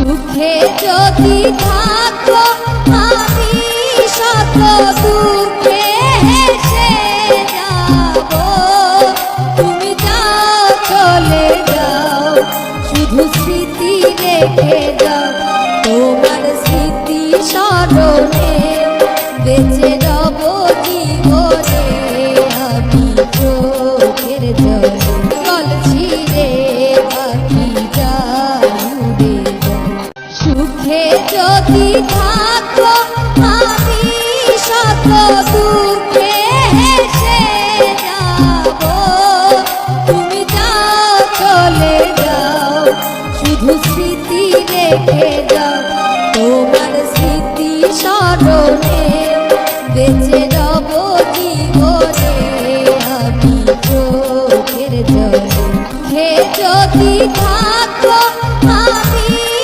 সুখে যদি থাকো আমি শত দুঃখে হেসে যাব। তুমি যাও চলে যাও, শুধু স্মৃতি রেখে যাও। তোমার স্মৃতি স্মরণে বেঁচে রব জীবনে। আমি চোখের জলে বলছি রে পাখি যাউরে যাও। সুখে যদি থাকো আমি শত দুঃখে হেসে যাব। তুমি যাও চলে যাও, শুধু স্মৃতি রেখে